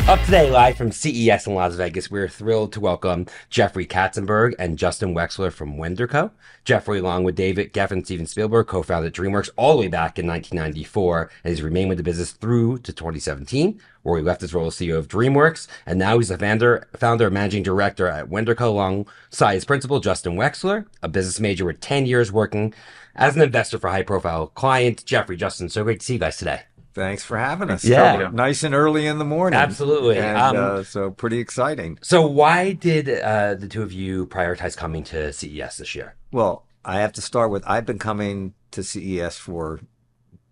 Up today, live from CES in Las Vegas, we're thrilled to welcome Jeffrey Katzenberg and Justin Wexler from WndrCo. Jeffrey, along with David Geffen and Steven Spielberg, co-founded DreamWorks all the way back in 1994, and he's remained with the business through to 2017, where he left his role as CEO of DreamWorks, and now he's the founder and managing director at WndrCo alongside his principal, Justin Wexler, a business major with 10 years working as an investor for high-profile clients. Jeffrey, Justin, so great to see you guys today. Thanks for having us. Yeah. So nice and early in the morning. Absolutely. And so pretty exciting. So why did the two of you prioritize coming to CES this year? Well, I have to start with, I've been coming to CES for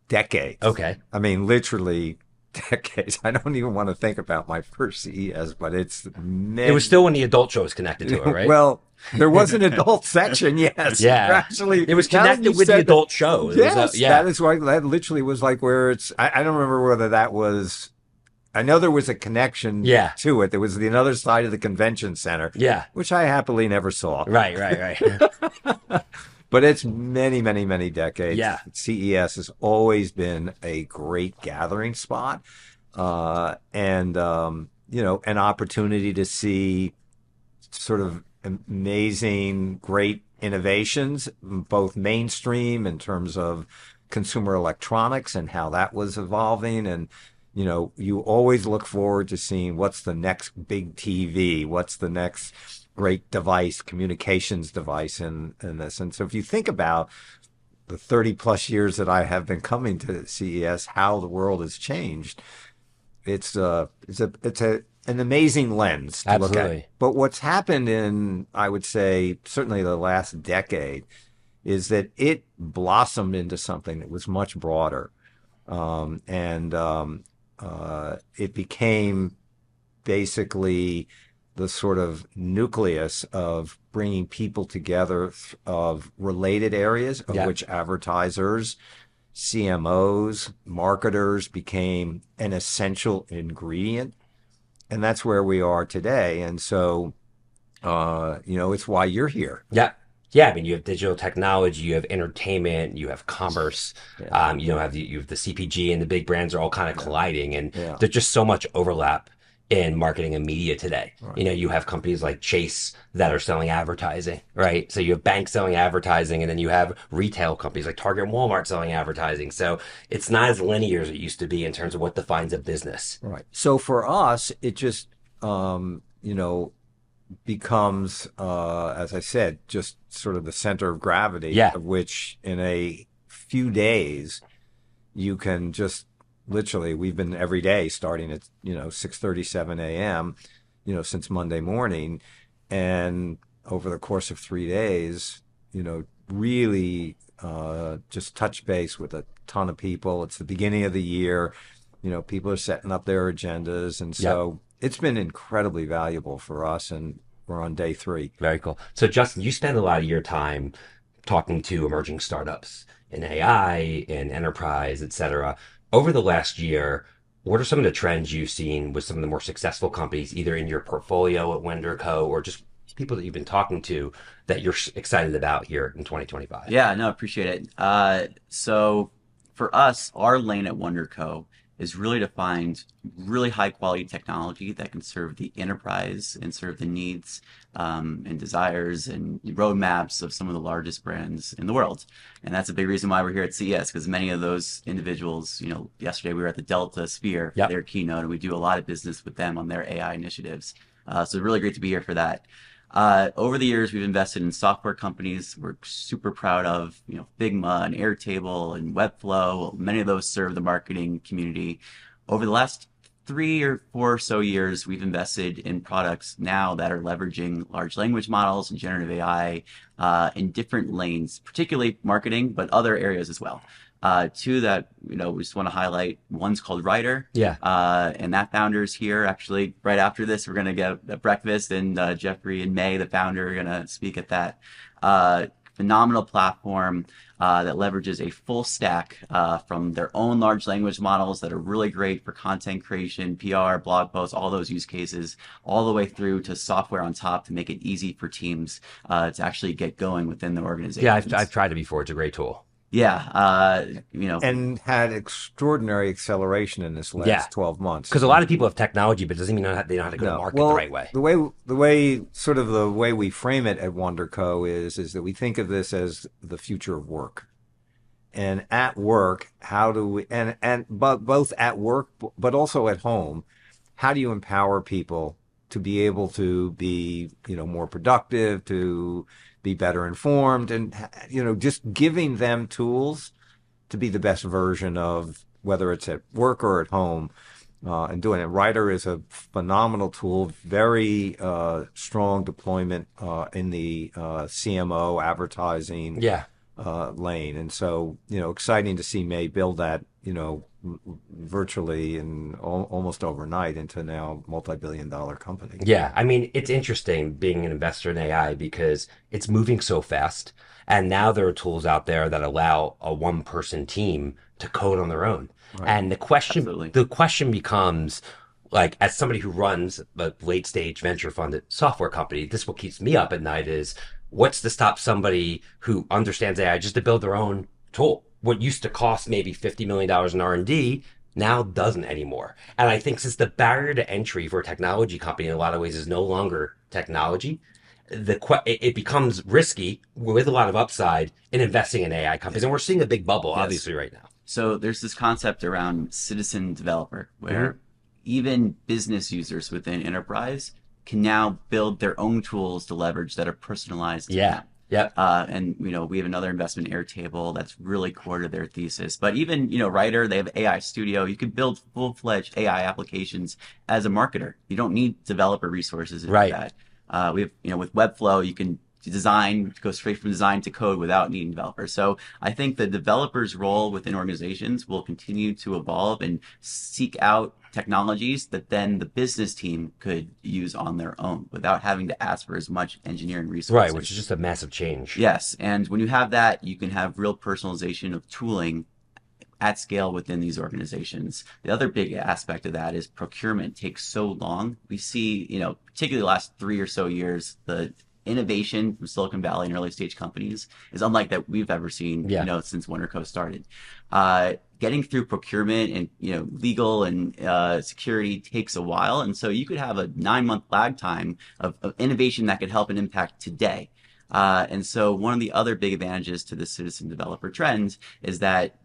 decades. Okay. I mean, literally decades. I don't even want to think about my first CES, but it's many. It was still when the adult show was connected to it, right? Well, there was an adult section, yes. Yeah. Actually, it was now that connected you with the said adult show. It Yes, was that is why that literally was like where it's. I don't remember whether that was. I know there was a connection to it. There was the other side of the convention center, which I happily never saw. Right. But it's many, many, many decades. Yeah. CES has always been a great gathering spot, and an opportunity to see sort of amazing, great innovations, both mainstream in terms of consumer electronics and how that was evolving. And, you always look forward to seeing what's the next big TV, what's the next great device, communications device in this. And so if you think about the 30 plus years that I have been coming to CES, how the world has changed, it's an amazing lens to look at. But what's happened in, I would say, certainly the last decade, is that it blossomed into something that was much broader. It became basically the sort of nucleus of bringing people together of related areas, of which advertisers, CMOs, marketers became an essential ingredient. And that's where we are today. And so, it's why you're here. Yeah. I mean, you have digital technology, you have entertainment, you have commerce, you have the CPG, and the big brands are all kind of colliding. And there's just so much overlap in marketing and media today. Right. You have companies like Chase that are selling advertising, right? So you have banks selling advertising, and then you have retail companies like Target and Walmart selling advertising. So it's not as linear as it used to be in terms of what defines a business. Right. So for us, it just, becomes, as I said, just sort of the center of gravity, of which in a few days, you can just literally, we've been every day starting at, 6:37 a.m., since Monday morning. And over the course of 3 days, really just touch base with a ton of people. It's the beginning of the year. People are setting up their agendas. And so it's been incredibly valuable for us. And we're on day 3. Very cool. So Justin, you spend a lot of your time talking to emerging startups in AI, in enterprise, et cetera. Over the last year, what are some of the trends you've seen with some of the more successful companies, either in your portfolio at WndrCo or just people that you've been talking to that you're excited about here in 2025? Yeah, no, appreciate it. So for us, our lane at WndrCo is really to find really high quality technology that can serve the enterprise and serve the needs and desires and roadmaps of some of the largest brands in the world. And that's a big reason why we're here at CES, because many of those individuals, yesterday we were at the Delta Sphere for their keynote, and we do a lot of business with them on their AI initiatives. So really great to be here for that. Over the years, we've invested in software companies we're super proud of, Figma and Airtable and Webflow. Many of those serve the marketing community. Over the last 3 or 4 or so years, we've invested in products now that are leveraging large language models and generative AI in different lanes, particularly marketing, but other areas as well. 2 that, we just want to highlight. One's called Writer. And that founder's here. Actually, right after this, we're going to get a breakfast, and Jeffrey and May, the founder, are going to speak at that. Phenomenal platform that leverages a full stack from their own large language models that are really great for content creation, PR, blog posts, all those use cases, all the way through to software on top to make it easy for teams to actually get going within their organization. Yeah, I've tried it before. It's a great tool. Yeah, you know, and had extraordinary acceleration in this Yeah, last 12 months. because a lot of people have technology, but it doesn't mean they know how to go to No, market the well, right way. the way we frame it at WndrCo is that we think of this as the future of work. And at work, how do we but both at work but also at home, how do you empower people to be able to be, more productive, to be better informed, and just giving them tools to be the best version of whether it's at work or at home, and doing it. Writer is a phenomenal tool, very strong deployment in the CMO advertising Yeah. lane. And so, exciting to see May build that, virtually and almost overnight into now multi-billion dollar company. Yeah, I mean, it's interesting being an investor in AI because it's moving so fast. And now there are tools out there that allow a one-person team to code on their own. Right. And absolutely. the question becomes, like, as somebody who runs a late stage venture funded software company, this what keeps me up at night is what's to stop somebody who understands AI just to build their own tool? What used to cost maybe $50 million in R&D now doesn't anymore. And I think since the barrier to entry for a technology company in a lot of ways is no longer technology, it becomes risky with a lot of upside in investing in AI companies. And we're seeing a big bubble, Yes. obviously, right now. So there's this concept around citizen developer where even business users within enterprise can now build their own tools to leverage that are personalized to Yeah. them. Yep. And we have another investment, Airtable, that's really core to their thesis. But even Writer, they have AI Studio. You can build full-fledged AI applications as a marketer. You don't need developer resources to do Right. that. We have with Webflow, you can design go straight from design to code without needing developers. So I think the developer's role within organizations will continue to evolve and seek out technologies that then the business team could use on their own without having to ask for as much engineering Right, which is resources. just a massive change. Yes, and when you have that, you can have real personalization of tooling at scale within these organizations. The other big aspect of that is procurement takes so long. We see, particularly the last 3 or so years, the innovation from Silicon Valley and early stage companies is unlike that we've ever seen, Yeah. since WndrCo started. Getting through procurement and legal and security takes a while, and so you could have a 9 month lag time of innovation that could help and impact today. And so one of the other big advantages to the citizen developer trend is that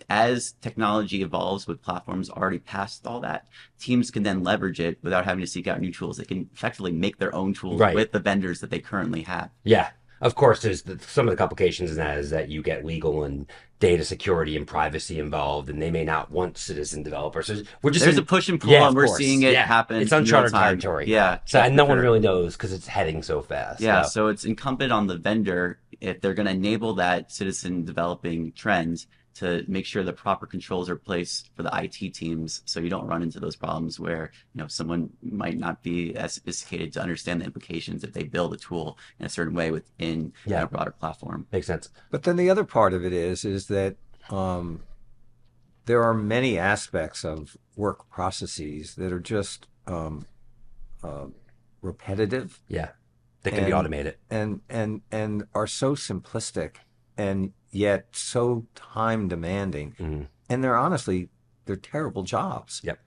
as technology evolves with platforms already past all that, teams can then leverage it without having to seek out new tools. They can effectively make their own tools Right. with the vendors that they currently have. Yeah. Of course, some of the complications in that is that you get legal and data security and privacy involved, and they may not want citizen developers. So we're just There's in, a push and pull, yeah, and of we're course, seeing it yeah, happen it's in real uncharted time. territory. Yeah, So and for no one sure. really knows because it's heading so fast. Yeah, So so it's incumbent on the vendor if they're going to enable that citizen developing trend to make sure the proper controls are placed for the IT teams so you don't run into those problems where, someone might not be as sophisticated to understand the implications if they build a tool in a certain way within yeah, a broader platform. makes sense. But then the other part of it is that um, there are many aspects of work processes that are just uh, repetitive Yeah, that can be and automated. and are so simplistic and yet so time demanding. Mhm. And they're terrible jobs. Yep.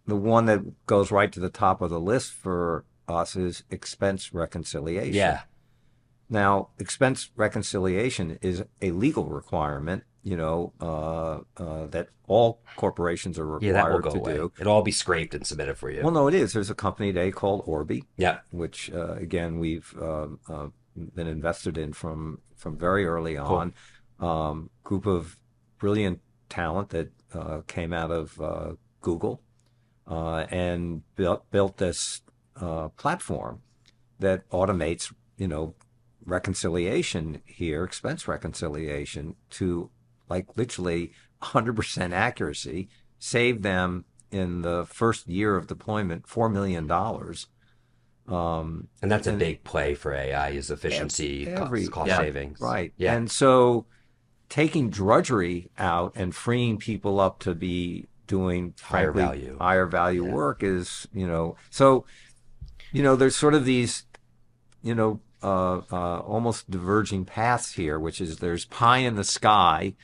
The one that goes right to the top of the list for us is expense reconciliation. Yeah. Now, expense reconciliation is a legal requirement, that all corporations are Yeah, that will required go to away. do. It'll all be scraped and submitted for you. Well, no, it is. There's a company today called Orbi, Yeah. which again we've been invested in from very early Cool. on. Group of brilliant talent that came out of Google and built this platform that automates, reconciliation here, expense reconciliation to like literally 100% accuracy, save them in the first year of deployment $4 million. And that's a And big play for AI is efficiency, every cost Yeah. savings. right, Yeah. and so taking drudgery out and freeing people up to be doing Higher frankly value. higher value Yeah. work is so there's sort of these almost diverging paths here, which is there's pie in the sky.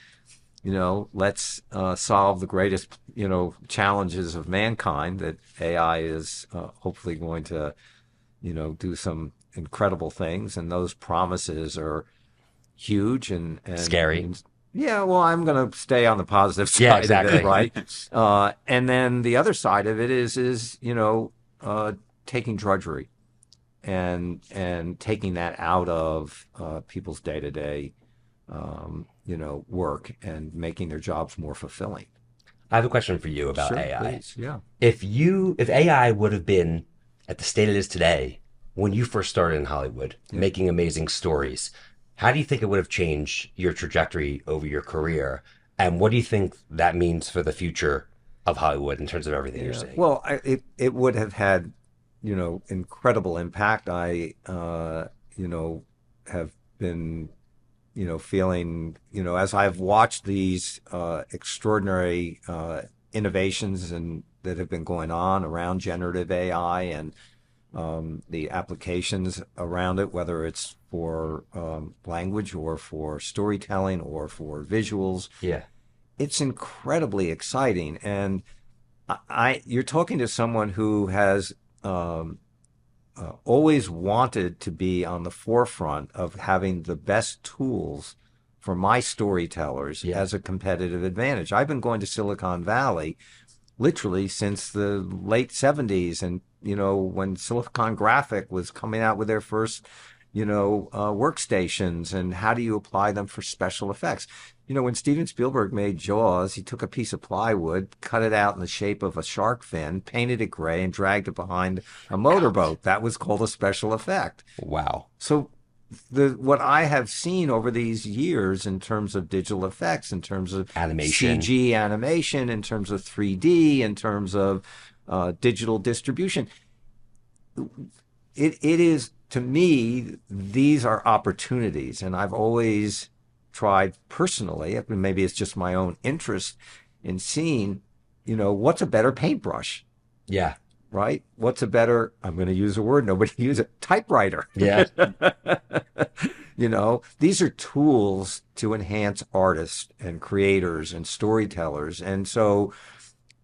Let's solve the greatest, challenges of mankind that AI is hopefully going to, do some incredible things. And those promises are huge Scary. and yeah, well, I'm going to stay on the positive Yeah, side of it, exactly. right? And then the other side of it is taking drudgery and taking that out of people's day to day work and making their jobs more fulfilling. I have a question for you about Sure, AI. please. Yeah. If AI would have been at the state it is today when you first started in Hollywood, Yeah. making amazing stories, how do you think it would have changed your trajectory over your career? And what do you think that means for the future of Hollywood in terms of everything you're Yeah. seeing? Well, it would have had, incredible impact. I, have been, feeling, as I've watched these extraordinary innovations and that have been going on around generative AI and the applications around it, whether it's for language or for storytelling or for visuals, Yeah. it's incredibly exciting. And you're talking to someone who has always wanted to be on the forefront of having the best tools for my storytellers Yeah. as a competitive advantage. I've been going to Silicon Valley literally since the late 70s. And, when Silicon Graphic was coming out with their first, workstations and how do you apply them for special effects? When Steven Spielberg made Jaws, he took a piece of plywood, cut it out in the shape of a shark fin, painted it gray, and dragged it behind a motorboat. That was called a special effect. Wow. So what I have seen over these years in terms of digital effects, in terms of Animation. CG animation, in terms of 3D, in terms of digital distribution, it is, to me, these are opportunities. And I've always tried personally, maybe it's just my own interest in seeing, what's a better paintbrush, Yeah. right? What's a better, I'm going to use a word nobody uses, typewriter. Yeah. These are tools to enhance artists and creators and storytellers. And so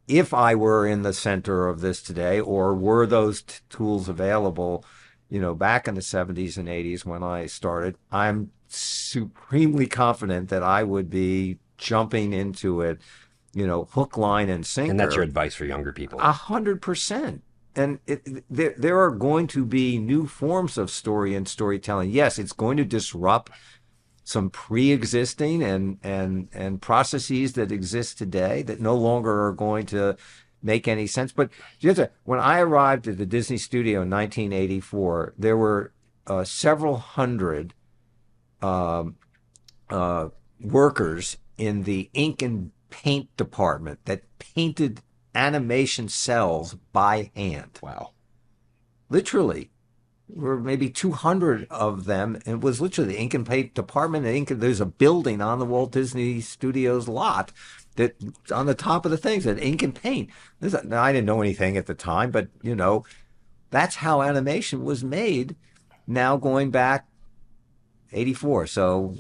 if I were in the center of this today, or were those tools available, back in the 70s and 80s when I started, I'm supremely confident that I would be jumping into it, hook, line, and sinker. And that's your advice for younger people. 100%. And there are going to be new forms of story and storytelling. Yes, it's going to disrupt some pre-existing and processes that exist today that no longer are going to make any sense. But when I arrived at the Disney studio in 1984, there were several hundred workers in the ink and paint department that painted animation cells by hand. Wow. Literally. There were maybe 200 of them. And it was literally the ink and paint department. There's a building on the Walt Disney Studios lot that on the top of the things that ink and paint. Now, I didn't know anything at the time, but that's how animation was made. Now going back 84, so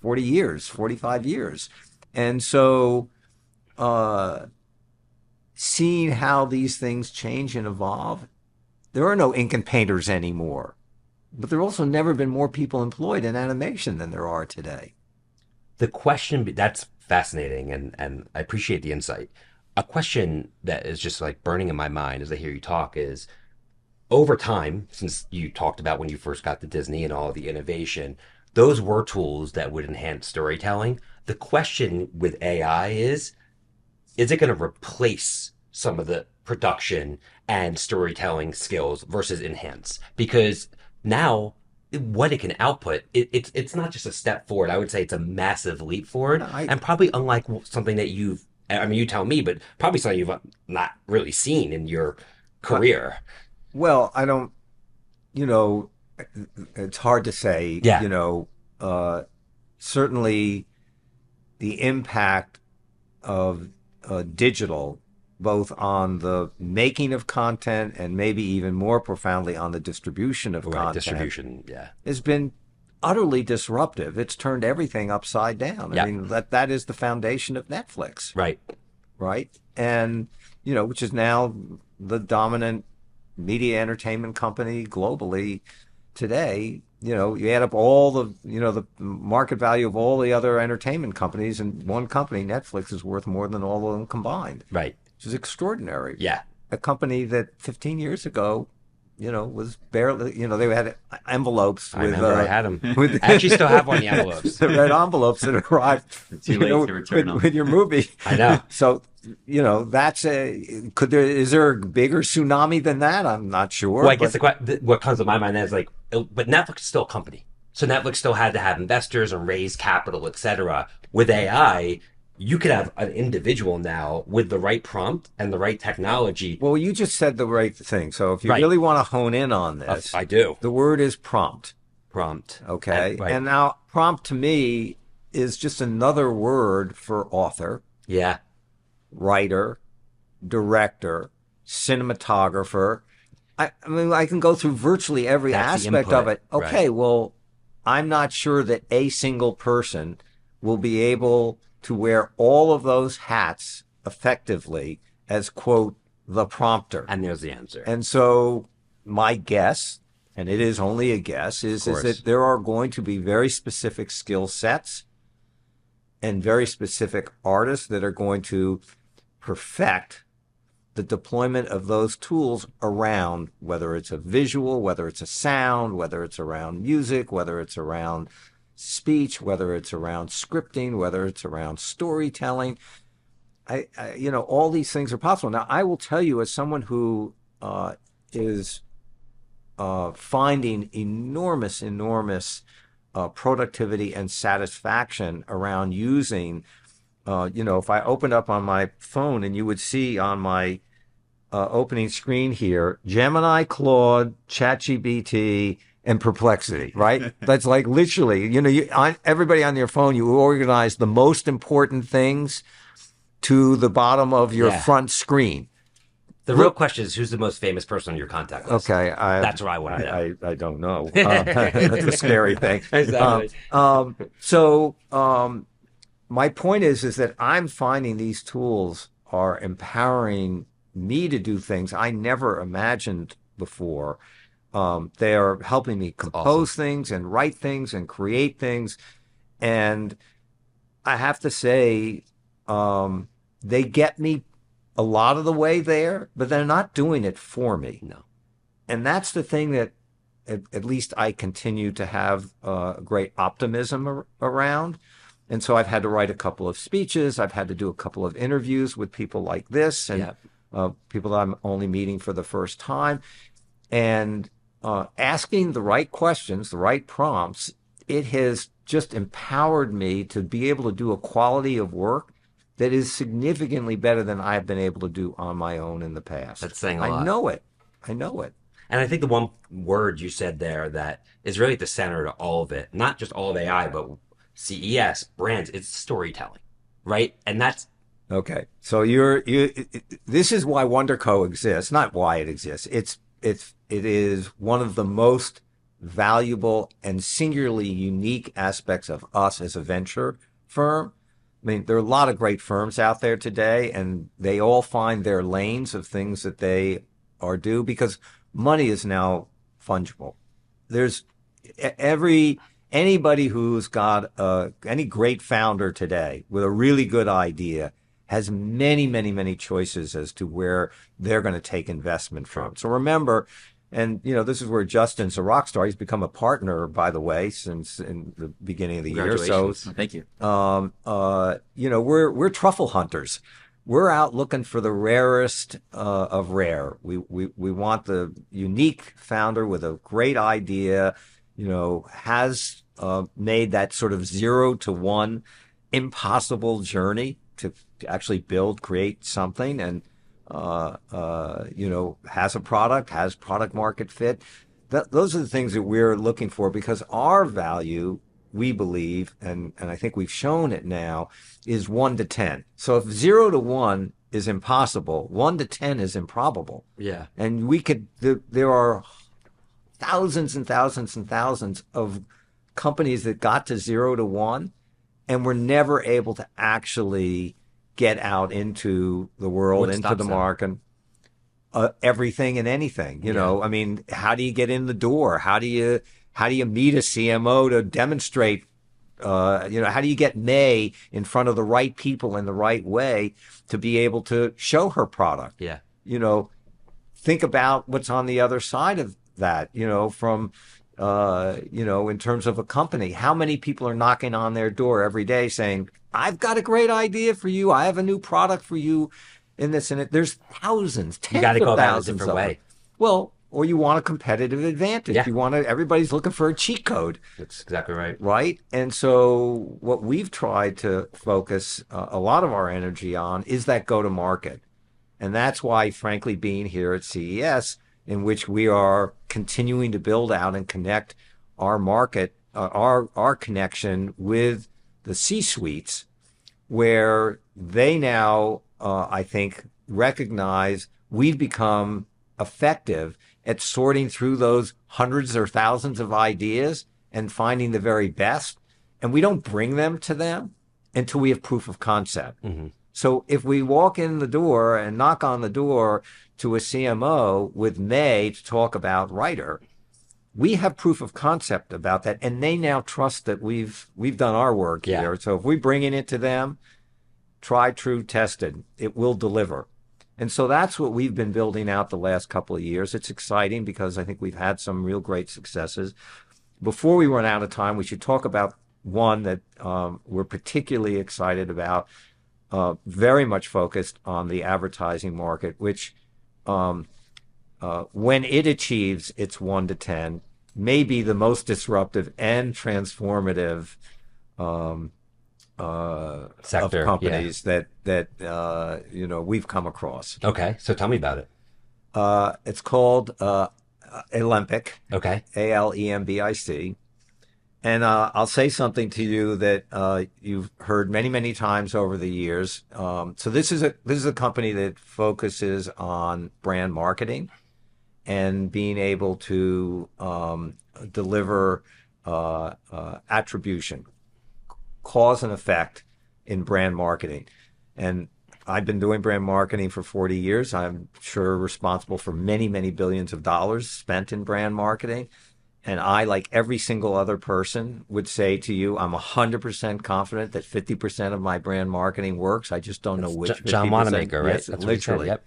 40 years, 45 years, and so seeing how these things change and evolve. There are no ink and painters anymore, but there have also never been more people employed in animation than there are today. The question, that's fascinating, and I appreciate the insight. A question that is just like burning in my mind as I hear you talk is, over time, since you talked about when you first got to Disney and all of the innovation, those were tools that would enhance storytelling. The question with AI is it going to replace some of the production and storytelling skills versus enhance? Because now what it can output, it's not just a step forward. I would say it's a massive leap forward, and probably unlike something that you tell me, but probably something you've not really seen in your career. Well, I don't, it's hard to say, Yeah. Certainly the impact of digital both on the making of content and maybe even more profoundly on the distribution of Right, content, distribution. Yeah. has been utterly disruptive. It's turned everything upside down. Yeah. I mean, that is the foundation of Netflix, Right. right? And, which is now the dominant media entertainment company globally today. You add up all the market value of all the other entertainment companies, and one company, Netflix, is worth more than all of them combined, Right. which is extraordinary. Yeah. A company that 15 years ago, was barely, they had envelopes I with, remember I had them. with I actually still have one of the envelopes. the red envelopes that arrived Too late to return them. with your movie. I know. So, that's is there a bigger tsunami than that? I'm not sure. Well, I guess what comes to my mind is like, but Netflix is still a company. So Netflix still had to have investors and raise capital, etc. With AI, you could have an individual now with the right prompt and the right technology. Well, you just said the right thing. So if you Right. really want to hone in on this, I do. the word is prompt. Prompt. Okay. Right. And now prompt to me is just another word for author, Yeah. writer, director, cinematographer. I mean, I can go through virtually every That's the aspect of input, it. Okay, right. well, I'm not sure that a single person will be able to wear all of those hats effectively as, quote, the prompter. And there's the answer. And so my guess, and it is only a guess, is course. that there are going to be very specific skill sets and very specific artists that are going to perfect the deployment of those tools around, whether it's a visual, whether it's a sound, whether it's around music, whether it's around speech, whether it's around scripting, whether it's around storytelling. All these things are possible. Now, I will tell you, as someone who is finding enormous productivity and satisfaction around using, if I opened up on my phone and you would see on my opening screen here, Gemini, Claude, ChatGPT, and Perplexity, right? That's like literally, everybody on your phone, you organize the most important things to the bottom of your Yeah. front screen. The real question is, who's the most famous person on your contact list? Okay. That's what I want to know. I don't know. That's a scary thing. Exactly. My point is that I'm finding these tools are empowering me to do things I never imagined before. They are helping me compose things and write things and create things. And I have to say, they get me a lot of the way there, but they're not doing it for me. No. And that's the thing that at least I continue to have great optimism around. And so I've had to write a couple of speeches. I've had to do a couple of interviews with people like this and people that I'm only meeting for the first time. And asking the right questions, the right prompts, it has just empowered me to be able to do a quality of work that is significantly better than I've been able to do on my own in the past. That's saying a lot. I know it. And I think the one word you said there that is really at the center to all of it, not just all of AI, but CES, brands, it's storytelling, right? And that's Okay. So this is why WndrCo exists, not why it exists. It is one of the most valuable and singularly unique aspects of us as a venture firm. I mean, there are a lot of great firms out there today, and they all find their lanes of things that they are due because money is now fungible. There's anybody who's got any great founder today with a really good idea has many choices as to where they're going to take investment from. So remember, and this is where Justin's a rock star. He's become a partner, by the way, since in the beginning of the year. So Thank you. we're truffle hunters. We're out looking for the rarest of rare. We want the unique founder with a great idea, has made that sort of 0 to 1 impossible journey to actually create something, and has a product, has product market fit. Those are the things that we're looking for because our value, we believe, and I think we've shown it now, is 1 to 10. So if 0 to 1 is impossible. 1 to 10 is improbable. Yeah. And there are thousands and thousands and thousands of companies that got to 0 to 1 and were never able to actually get out into the world, What into stops the them? market, everything and anything. You know, I mean, how do you get in the door? How do you meet a CMO to demonstrate? How do you get May in front of the right people in the right way to be able to show her product? Yeah. You know, think about what's on the other side of that, from, in terms of a company. How many people are knocking on their door every day saying, I've got a great idea for you. I have a new product for you in this and it. There's thousands, You got tens to go of about it a thousands different of them. way. Well, or you want a competitive advantage. Yeah. Everybody's looking for a cheat code. That's exactly right. Right. And so what we've tried to focus a lot of our energy on is that go to market. And that's why, frankly, being here at CES, in which we are continuing to build out and connect our market, our connection with the C-suites, where they now, I think, recognize we've become effective at sorting through those hundreds or thousands of ideas and finding the very best. And we don't bring them to them until we have proof of concept. Mm-hmm. So if we walk in the door and knock on the door to a CMO with May to talk about Writer, we have proof of concept about that, and they now trust that we've done our work here. So if we bring it to them, tried, true, tested, it will deliver. And so that's what we've been building out the last couple of years. It's exciting because I think we've had some real great successes. Before we run out of time, we should talk about one that we're particularly excited about, very much focused on the advertising market, which when it achieves its 1 to 10, may be the most disruptive and transformative sector of companies that we've come across. Okay, so tell me about it. It's called Alembic. Okay. Alembic. And I'll say something to you that you've heard many, many times over the years. So this is a company that focuses on brand marketing and being able to deliver attribution, cause and effect in brand marketing. And I've been doing brand marketing for 40 years. I'm sure responsible for many, many billions of dollars spent in brand marketing. And I, like every single other person, would say to you, I'm 100% confident that 50% of my brand marketing works. I just don't know which 50%. John Wanamaker, right? Yes, That's literally. Yep.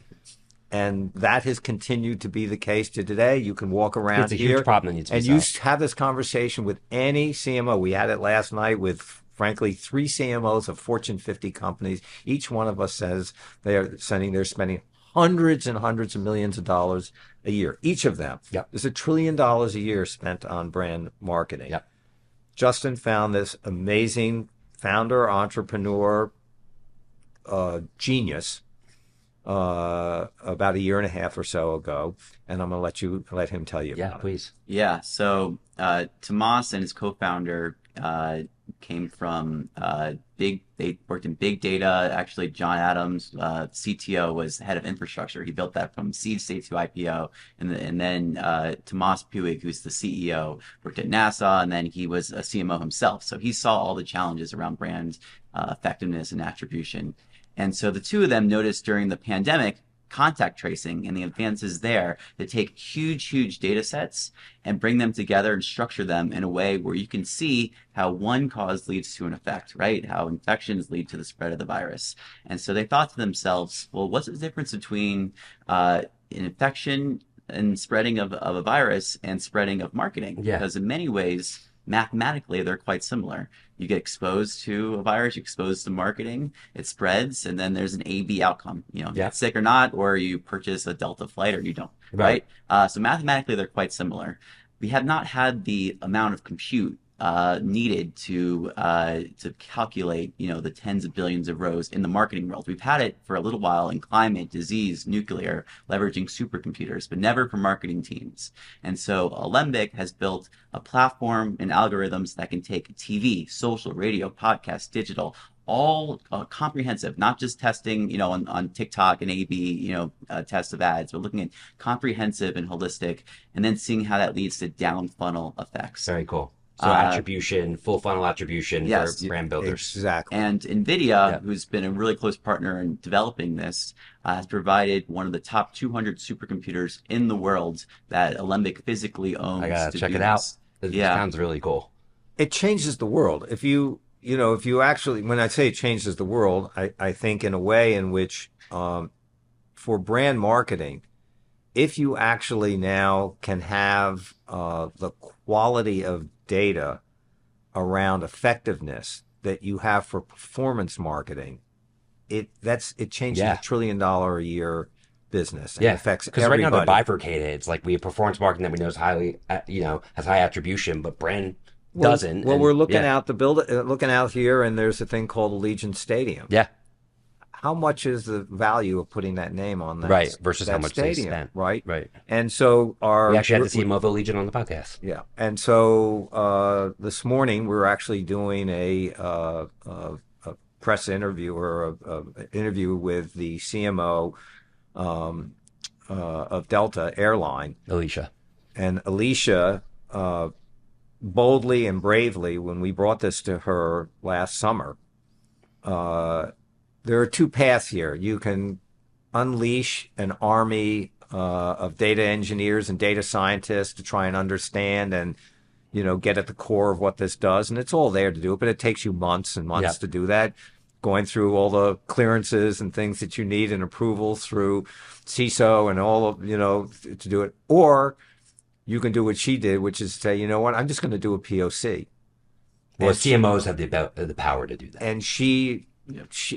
And that has continued to be the case to today. You can walk around It's a here huge problem that needs to be and you solved. have this conversation with any CMO. We had it last night with, frankly, 3 CMOs of Fortune 50 companies. Each one of us says they're spending hundreds and hundreds of millions of dollars a year. Each of them. Yep. There's $1 trillion a year spent on brand marketing. Yep. Justin found this amazing founder, entrepreneur, genius about a year and a half or so ago, and I'm going to let him tell you about it. Please. Yeah, so Tomas and his co-founder came from they worked in big data. Actually, John Adams, CTO, was head of infrastructure. He built that from seed state to IPO. And then Tomas Puig, who's the CEO, worked at NASA, and then he was a CMO himself. So he saw all the challenges around brand effectiveness and attribution. And so the two of them noticed during the pandemic contact tracing and the advances there to take huge data sets and bring them together and structure them in a way where you can see how one cause leads to an effect, right? How infections lead to the spread of the virus. And so they thought to themselves, well, what's the difference between an infection and spreading of a virus and spreading of marketing? Yeah. Because in many ways, mathematically, they're quite similar. You get exposed to a virus, you're exposed to marketing, it spreads, and then there's an A/B outcome. You get sick or not, or you purchase a Delta flight or you don't, right? So mathematically, they're quite similar. We have not had the amount of compute needed to calculate, the tens of billions of rows in the marketing world. We've had it for a little while in climate, disease, nuclear, leveraging supercomputers, but never for marketing teams. And so Alembic has built a platform and algorithms that can take TV, social, radio, podcast, digital, all comprehensive, not just testing, on TikTok and A/B, tests of ads, but looking at comprehensive and holistic, and then seeing how that leads to down funnel effects. Very cool. So attribution, full funnel attribution Yes. for brand builders. Exactly. And NVIDIA, who's been a really close partner in developing this, has provided one of the top 200 supercomputers in the world that Alembic physically owns. I gotta to check do it out. this. It Yeah. sounds really cool. It changes the world. If you actually, when I say it changes the world, I think in a way in which, for brand marketing, if you actually now can have the quality of data around effectiveness that you have for performance marketing, it changes Yeah. $1 trillion a year business and Yeah, affects because right now they're everybody. bifurcated. It's like we have performance marketing that we know is highly, has high attribution, but brand doesn't. Well, and, we're looking yeah. out looking out here, and there's a thing called Allegiant Stadium. Yeah, How much is the value of putting that name on that? right. Versus that how much they stadium, spent. right? Right. And so We actually had the CMO of Legion on the podcast. Yeah, and so this morning we're actually doing a press interview or a interview with the CMO of Delta Airline, Alicia. and Alicia boldly and bravely, when we brought this to her last summer, there are two paths here. You can unleash an army of data engineers and data scientists to try and understand and get at the core of what this does, and it's all there to do it, but it takes you months and months to do that, going through all the clearances and things that you need and approvals through CISO and all of to do it. Or you can do what she did, which is say, you know what, I'm just going to do a POC. Well, And CMOs have the power to do that. and she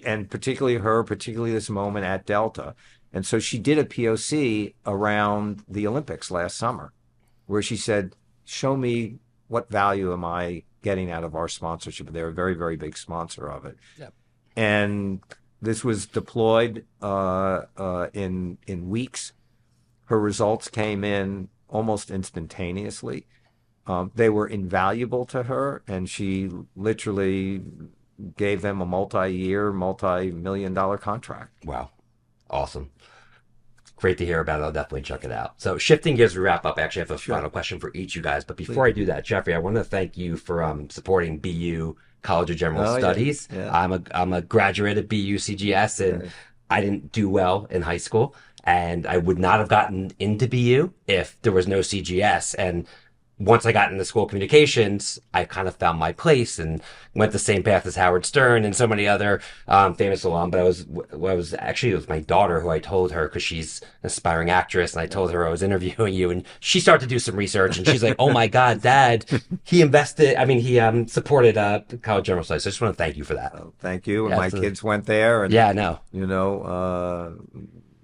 and particularly this moment at Delta. And so she did a POC around the Olympics last summer, where she said, show me what value am I getting out of our sponsorship. They're a very, very big sponsor of it. Yep. And this was deployed in weeks. Her results came in almost instantaneously. They were invaluable to her, and she literally gave them a multi-year, multi-million-dollar contract. Wow. Awesome. Great to hear about it. I'll definitely check it out. So shifting gears, we wrap up. I actually have a final question for each of you guys. But before I do that, Jeffrey, I want to thank you for supporting BU College of General Studies. Yeah. I'm a graduate of BU CGS, and I didn't do well in high school. And I would not have gotten into BU if there was no CGS. And once I got into school communications, I kind of found my place and went the same path as Howard Stern and so many other famous alum. But it was my daughter who I told her, because she's an aspiring actress, and I told her I was interviewing you, and she started to do some research, and she's like, "Oh my God, Dad, he supported College General Studies." So I just want to thank you for that. So thank you. And Yeah, my absolutely. kids went there, and Yeah, no.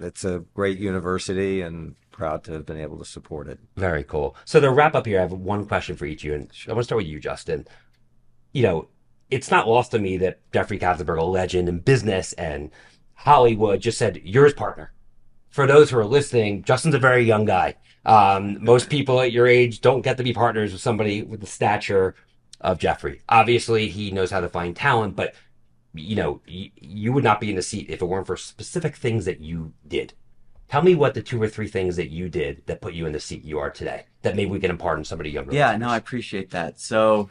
It's a great university, and proud to have been able to support it. Very cool. So to wrap up here, I have one question for each of you, and I want to start with you, Justin. It's not lost on me that Jeffrey Katzenberg, a legend in business and Hollywood, just said, "You're his partner." For those who are listening, Justin's a very young guy. Most people at your age don't get to be partners with somebody with the stature of Jeffrey. Obviously, he knows how to find talent, but you would not be in the seat if it weren't for specific things that you did. Tell me what the 2 or 3 things that you did that put you in the seat you are today, that maybe we can impart on somebody younger. Yeah, no, I appreciate that. So,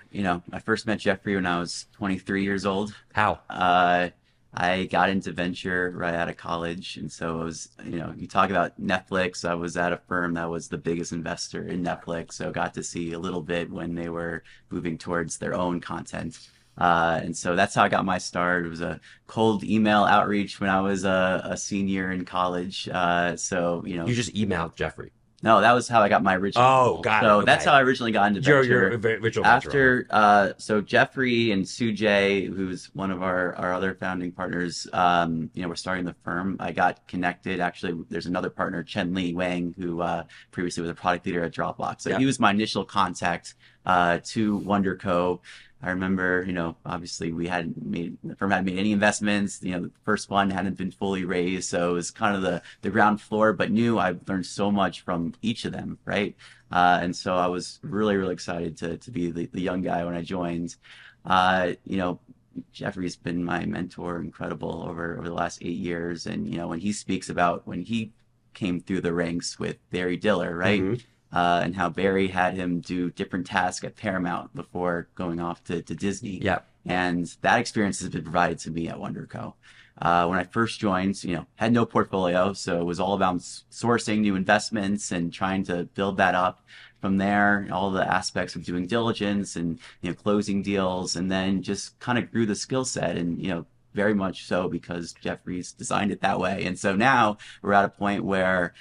I first met Jeffrey when I was 23 years old. How? I got into venture right out of college. And so it was, you talk about Netflix. I was at a firm that was the biggest investor in Netflix. So got to see a little bit when they were moving towards their own content. And so that's how I got my start. It was a cold email outreach when I was a senior in college. You just emailed Jeffrey. No, that was how I got my original Oh, role. got it. So that's Okay. how I originally got into Your venture. original venture role. After, so Jeffrey and Suzy, who's one of our other founding partners, we're starting the firm. I got connected. Actually, there's another partner, Chen Li Wang, who previously was a product leader at Dropbox. So he Yep. was my initial contact to WndrCo. I remember, obviously the firm hadn't made any investments. The first fund hadn't been fully raised, so it was kind of the ground floor. But knew I learned so much from each of them, right? And so I was really, really excited to be the young guy when I joined. Uh, you know, Jeffrey's been my mentor, incredible over the last 8 years. And when he speaks about when he came through the ranks with Barry Diller, right? Hmm. And how Barry had him do different tasks at Paramount before going off to Disney. Yep. And that experience has been provided to me at WndrCo. When I first joined, had no portfolio, so it was all about sourcing new investments and trying to build that up. From there, all the aspects of doing diligence and closing deals, and then just kind of grew the skill set, and very much so because Jeffrey's designed it that way. And so now we're at a point where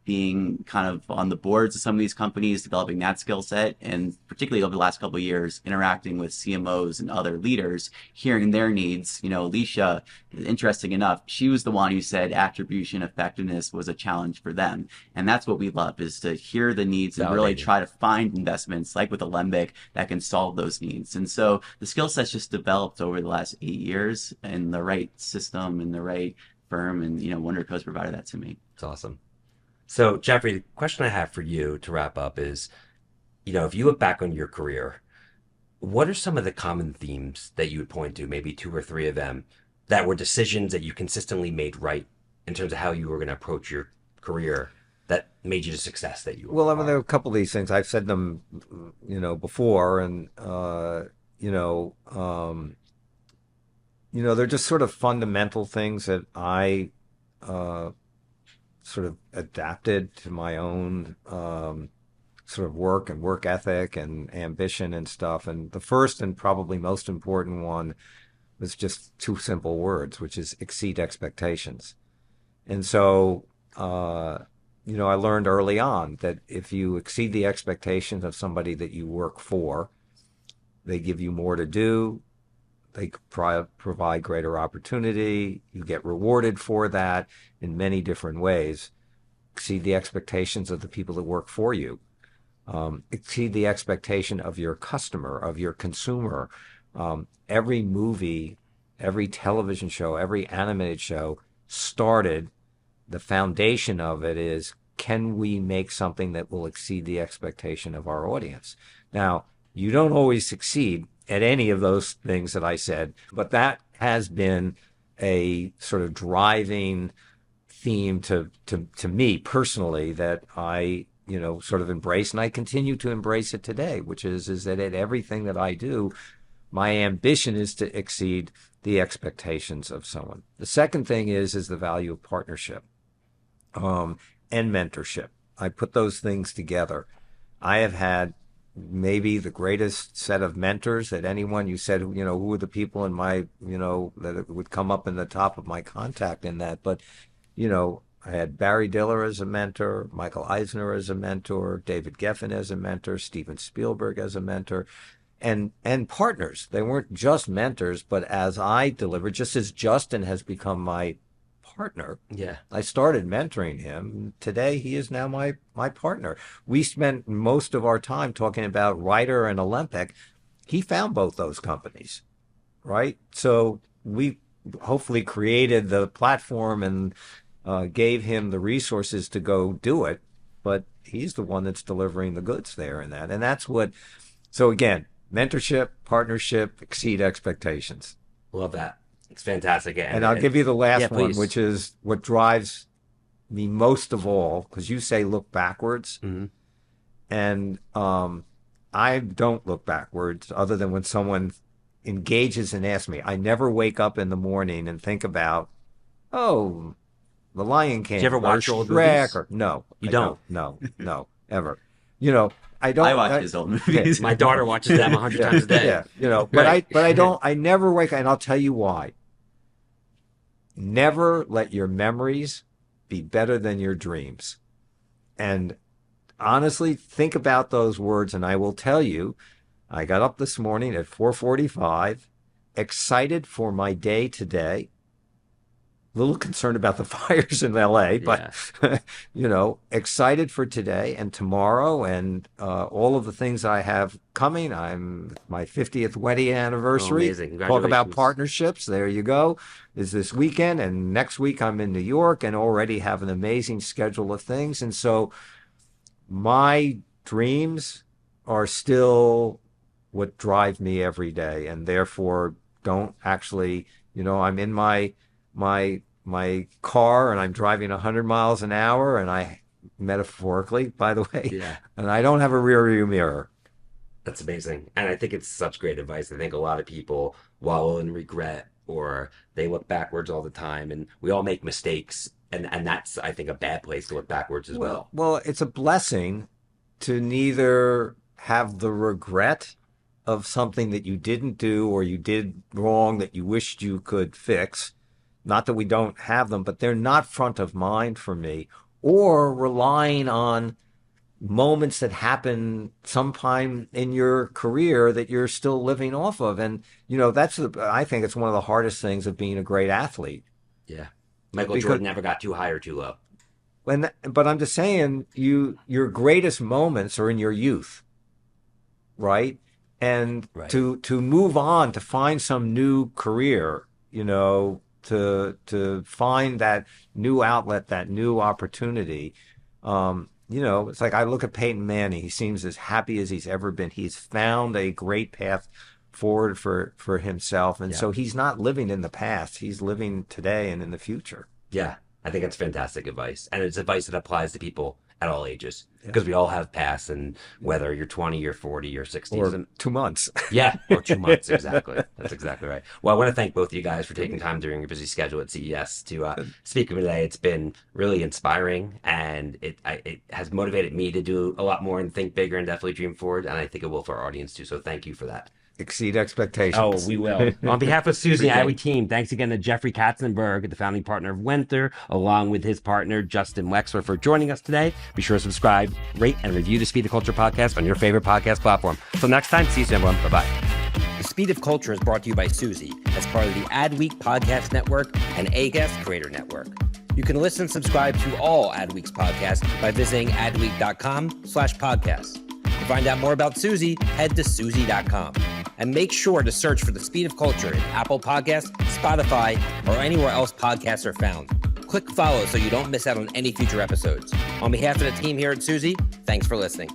being kind of on the boards of some of these companies, developing that skill set, and particularly over the last couple of years, interacting with CMOs and other leaders, hearing their needs. Alicia, interesting enough, she was the one who said attribution effectiveness was a challenge for them. And that's what we love, is to hear the needs and really Validating. try to find investments like with Alembic that can solve those needs. And so the skill set's just developed over the last 8 years in the right system and the right firm. And, WndrCo's provided that to me. It's awesome. So, Jeffrey, the question I have for you to wrap up is, if you look back on your career, what are some of the common themes that you would point to, maybe two or three of them, that were decisions that you consistently made right in terms of how you were going to approach your career that made you the success that you Well, I mean, there are are? a couple of these things. I've said them, before, and they're just sort of fundamental things that I uh, sort of adapted to my own sort of work and work ethic and ambition and stuff. And the first and probably most important one was just two simple words, which is exceed expectations. And so, I learned early on that if you exceed the expectations of somebody that you work for, they give you more to do. They provide greater opportunity. You get rewarded for that in many different ways. Exceed the expectations of the people that work for you. Exceed the expectation of your customer, of your consumer. Every movie, every television show, every animated show started, the foundation of it is, can we make something that will exceed the expectation of our audience? Now, you don't always succeed at any of those things that I said, but that has been a sort of driving theme to me personally that I sort of embrace, and I continue to embrace it today, which is that at everything that I do, my ambition is to exceed the expectations of someone. The second thing is the value of partnership and mentorship. I put those things together. I have had maybe the greatest set of mentors that anyone. You said, who were the people in my, that would come up in the top of my contact in that. But, I had Barry Diller as a mentor, Michael Eisner as a mentor, David Geffen as a mentor, Steven Spielberg as a mentor, and partners. They weren't just mentors, but as I delivered, just as Justin has become my partner, Yeah. I started mentoring him. Today, he is now my partner. We spent most of our time talking about Ryder and Olympic. He found both those companies, right? So we hopefully created the platform and gave him the resources to go do it. But he's the one that's delivering the goods there in that. And that's what, so again, mentorship, partnership, exceed expectations. Love that. It's fantastic. And I'll give you the yeah, last one, please. which is what drives me most of all, because you say look backwards. Mhm. And I don't look backwards other than when someone engages and asks me. I never wake up in the morning and think about, oh, The Lion King. Do you ever watch or old Shrek, movies? or no, You I don't? No, ever. I don't. I watch his old movies. My daughter watches them 100 times a day. Yeah, but Right. I don't. I never wake up, and I'll tell you why. Never let your memories be better than your dreams. And honestly, think about those words, and I will tell you, I got up this morning at 4:45, excited for my day today. A little concerned about the fires in LA, but excited for today and tomorrow and all of the things I have coming. I'm my 50th wedding anniversary. Oh, amazing. Talk about Congratulations. partnerships. There you go. Is this weekend, and next week I'm in New York and already have an amazing schedule of things. And so my dreams are still what drive me every day, and therefore don't actually, I'm in my car and I'm driving 100 miles an hour, and I metaphorically, by the way, Yeah. and I don't have a rear view mirror. That's amazing. And I think it's such great advice. I think a lot of people wallow in regret or they look backwards all the time, and we all make mistakes. And that's, I think, a bad place to look backwards as well. Well, it's a blessing to neither have the regret of something that you didn't do or you did wrong that you wished you could fix. Not that we don't have them, but they're not front of mind for me, or relying on moments that happen sometime in your career that you're still living off of. And, I think it's one of the hardest things of being a great athlete. Yeah. Michael Jordan never got too high or too low. But I'm just saying, your greatest moments are in your youth, right? And Right. to move on, to find some new career, to find that new outlet, that new opportunity. It's like I look at Peyton Manning. He seems as happy as he's ever been. He's found a great path forward for himself. And so he's not living in the past. He's living today and in the future. Yeah. I think it's fantastic advice. And it's advice that applies to people at all ages, because we all have pasts, and whether you're 20 or 40 or 60. Or 2 months. Yeah, or 2 months. Exactly. That's exactly right. Well, I want to thank both of you guys for taking time during your busy schedule at CES to speak with me today. It's been really inspiring, and it has motivated me to do a lot more and think bigger and definitely dream forward. And I think it will for our audience too. So thank you for that. Exceed expectations. Oh, we will. On behalf of Suzy and Adweek team, thanks again to Jeffrey Katzenberg, the founding partner of Wendr, along with his partner Justin Wexler, for joining us today. Be sure to subscribe, rate, and review the Speed of Culture podcast on your favorite podcast platform. Till next time, see you soon, everyone. Bye-bye. The Speed of Culture is brought to you by Suzy as part of the Adweek Podcast Network and Agast Creator Network. You can listen and subscribe to all Adweek's podcasts by visiting adweek.com/podcasts. To find out more about Suzy, head to Suzy.com. And make sure to search for The Speed of Culture in Apple Podcasts, Spotify, or anywhere else podcasts are found. Click follow so you don't miss out on any future episodes. On behalf of the team here at Suzy, thanks for listening.